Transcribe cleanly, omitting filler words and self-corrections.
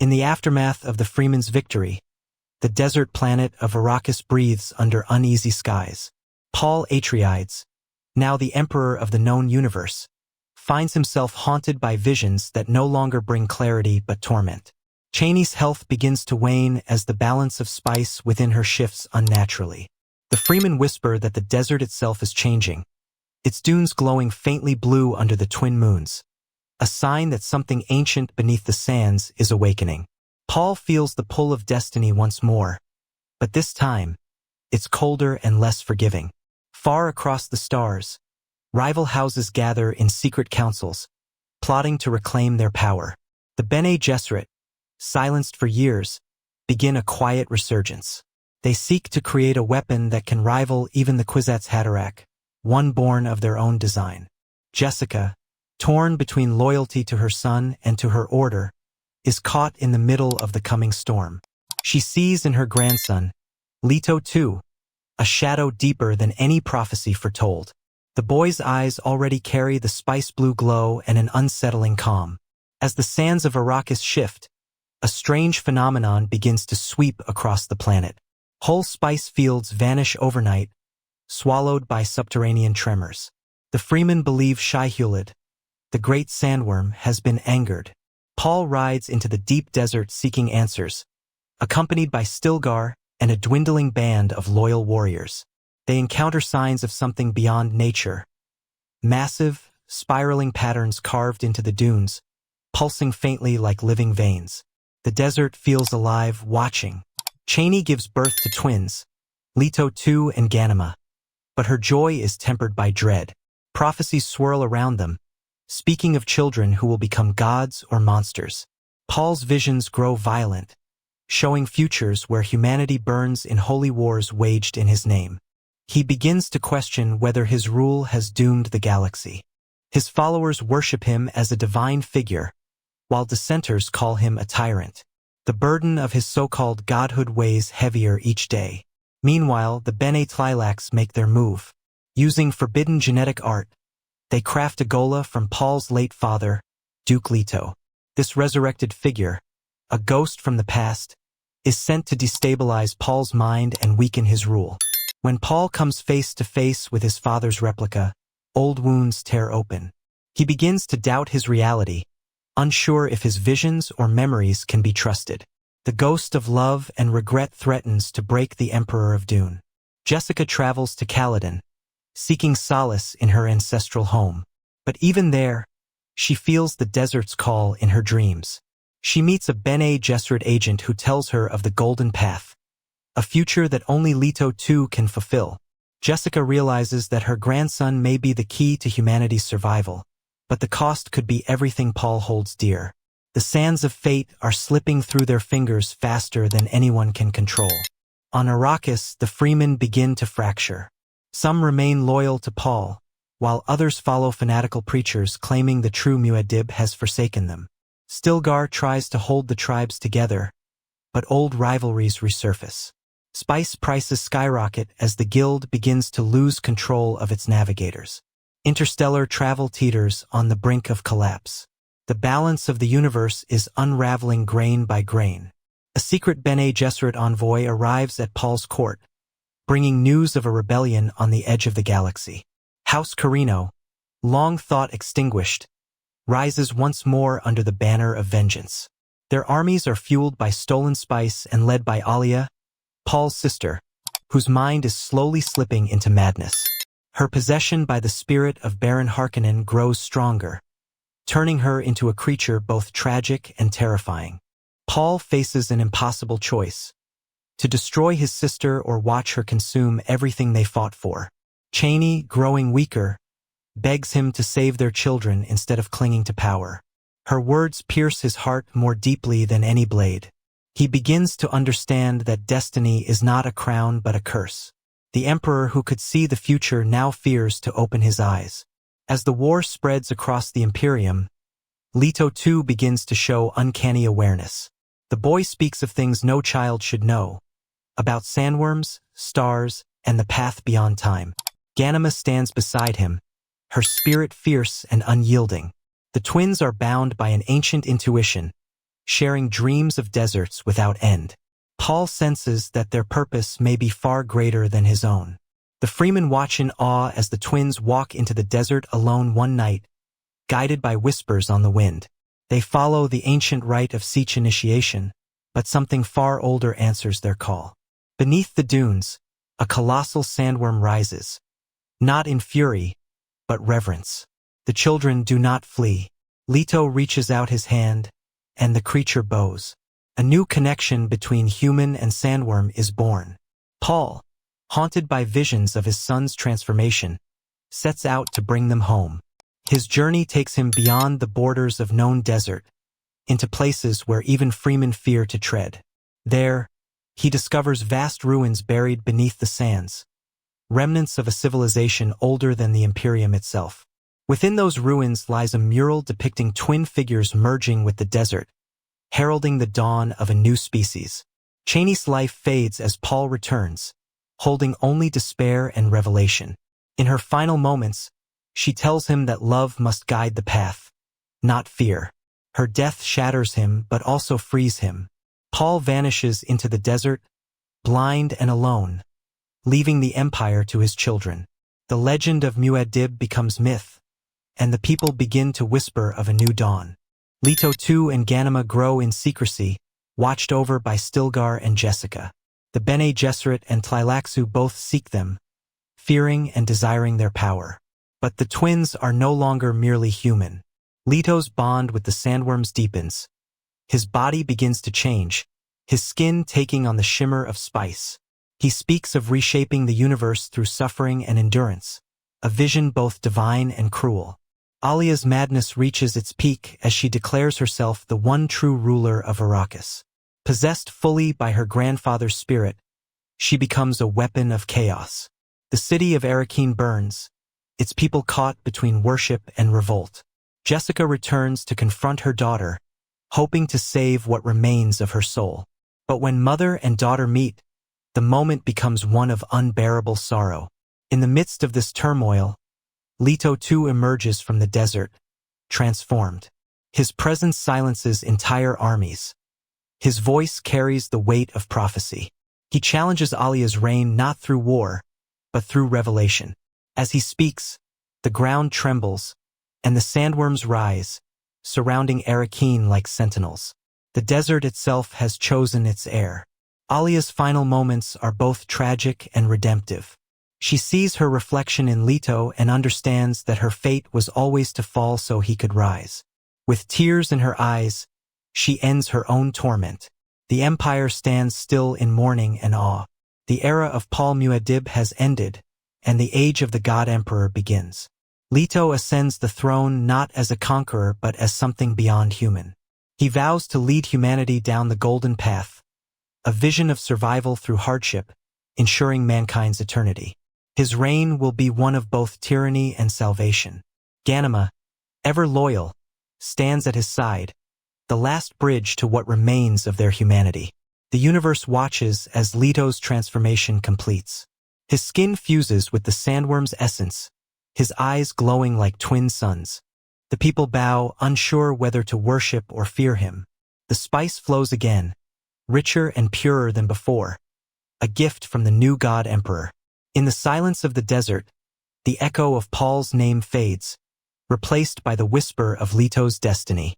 In the aftermath of the Fremen's victory, the desert planet of Arrakis breathes under uneasy skies. Paul Atreides, now the Emperor of the known universe, finds himself haunted by visions that no longer bring clarity but torment. Chani's health begins to wane as the balance of spice within her shifts unnaturally. The Fremen whisper that the desert itself is changing, its dunes glowing faintly blue under the twin moons, a sign that something ancient beneath the sands is awakening. Paul feels the pull of destiny once more, but this time, it's colder and less forgiving. Far across the stars, rival houses gather in secret councils, plotting to reclaim their power. The Bene Gesserit, silenced for years, begin a quiet resurgence. They seek to create a weapon that can rival even the Kwisatz Haderach, one born of their own design. Jessica, torn between loyalty to her son and to her order, is caught in the middle of the coming storm. She sees in her grandson, Leto II, a shadow deeper than any prophecy foretold. The boy's eyes already carry the spice-blue glow and an unsettling calm. As the sands of Arrakis shift, a strange phenomenon begins to sweep across the planet. Whole spice fields vanish overnight, swallowed by subterranean tremors. The Fremen believe Shai-Hulud, the great sandworm, has been angered. Paul rides into the deep desert seeking answers, accompanied by Stilgar and a dwindling band of loyal warriors. They encounter signs of something beyond nature. Massive, spiraling patterns carved into the dunes, pulsing faintly like living veins. The desert feels alive, watching. Chani gives birth to twins, Leto II and Ganima, but her joy is tempered by dread. Prophecies swirl around them, speaking of children who will become gods or monsters. Paul's visions grow violent, showing futures where humanity burns in holy wars waged in his name. He begins to question whether his rule has doomed the galaxy. His followers worship him as a divine figure, while dissenters call him a tyrant. The burden of his so-called godhood weighs heavier each day. Meanwhile, the Bene Tleilaxu make their move. Using forbidden genetic art, they craft a Gola from Paul's late father, Duke Leto. This resurrected figure, a ghost from the past, is sent to destabilize Paul's mind and weaken his rule. When Paul comes face to face with his father's replica, old wounds tear open. He begins to doubt his reality, unsure if his visions or memories can be trusted. The ghost of love and regret threatens to break the Emperor of Dune. Jessica travels to Caladan, seeking solace in her ancestral home. But even there, she feels the desert's call in her dreams. She meets a Bene Gesserit agent who tells her of the Golden Path, a future that only Leto II can fulfill. Jessica realizes that her grandson may be the key to humanity's survival, but the cost could be everything Paul holds dear. The sands of fate are slipping through their fingers faster than anyone can control. On Arrakis, the Fremen begin to fracture. Some remain loyal to Paul, while others follow fanatical preachers claiming the true Muad'Dib has forsaken them. Stilgar tries to hold the tribes together, but old rivalries resurface. Spice prices skyrocket as the guild begins to lose control of its navigators. Interstellar travel teeters on the brink of collapse. The balance of the universe is unraveling grain by grain. A secret Bene Gesserit envoy arrives at Paul's court, bringing news of a rebellion on the edge of the galaxy. House Carino, long thought extinguished, rises once more under the banner of vengeance. Their armies are fueled by stolen spice and led by Alia, Paul's sister, whose mind is slowly slipping into madness. Her possession by the spirit of Baron Harkonnen grows stronger, turning her into a creature both tragic and terrifying. Paul faces an impossible choice: to destroy his sister or watch her consume everything they fought for. Chani, growing weaker, begs him to save their children instead of clinging to power. Her words pierce his heart more deeply than any blade. He begins to understand that destiny is not a crown but a curse. The emperor who could see the future now fears to open his eyes. As the war spreads across the Imperium, Leto II begins to show uncanny awareness. The boy speaks of things no child should know, about sandworms, stars, and the path beyond time. Ganima stands beside him, her spirit fierce and unyielding. The twins are bound by an ancient intuition, sharing dreams of deserts without end. Paul senses that their purpose may be far greater than his own. The Fremen watch in awe as the twins walk into the desert alone one night, guided by whispers on the wind. They follow the ancient rite of siege initiation, but something far older answers their call. Beneath the dunes, a colossal sandworm rises, not in fury, but reverence. The children do not flee. Leto reaches out his hand, and the creature bows. A new connection between human and sandworm is born. Paul, haunted by visions of his son's transformation, sets out to bring them home. His journey takes him beyond the borders of known desert, into places where even Fremen fear to tread. There, he discovers vast ruins buried beneath the sands, remnants of a civilization older than the Imperium itself. Within those ruins lies a mural depicting twin figures merging with the desert, heralding the dawn of a new species. Chani's life fades as Paul returns, holding only despair and revelation. In her final moments, she tells him that love must guide the path, not fear. Her death shatters him but also frees him. Paul vanishes into the desert, blind and alone, leaving the empire to his children. The legend of Muad'Dib becomes myth, and the people begin to whisper of a new dawn. Leto II and Ganima grow in secrecy, watched over by Stilgar and Jessica. The Bene Gesserit and Tleilaxu both seek them, fearing and desiring their power. But the twins are no longer merely human. Leto's bond with the sandworms deepens. His body begins to change, his skin taking on the shimmer of spice. He speaks of reshaping the universe through suffering and endurance, a vision both divine and cruel. Alia's madness reaches its peak as she declares herself the one true ruler of Arrakis. Possessed fully by her grandfather's spirit, she becomes a weapon of chaos. The city of Arrakis burns, its people caught between worship and revolt. Jessica returns to confront her daughter, hoping to save what remains of her soul. But when mother and daughter meet, the moment becomes one of unbearable sorrow. In the midst of this turmoil, Leto II emerges from the desert, transformed. His presence silences entire armies. His voice carries the weight of prophecy. He challenges Alia's reign not through war, but through revelation. As he speaks, the ground trembles, and the sandworms rise, surrounding Arrakis like sentinels. The desert itself has chosen its heir. Alia's final moments are both tragic and redemptive. She sees her reflection in Leto and understands that her fate was always to fall so he could rise. With tears in her eyes, she ends her own torment. The Empire stands still in mourning and awe. The era of Paul Muad'Dib has ended, and the age of the God Emperor begins. Leto ascends the throne not as a conqueror but as something beyond human. He vows to lead humanity down the golden path, a vision of survival through hardship, ensuring mankind's eternity. His reign will be one of both tyranny and salvation. Ganima, ever loyal, stands at his side, the last bridge to what remains of their humanity. The universe watches as Leto's transformation completes. His skin fuses with the sandworm's essence, his eyes glowing like twin suns. The people bow, unsure whether to worship or fear him. The spice flows again, richer and purer than before, a gift from the new God Emperor. In the silence of the desert, the echo of Paul's name fades, replaced by the whisper of Leto's destiny.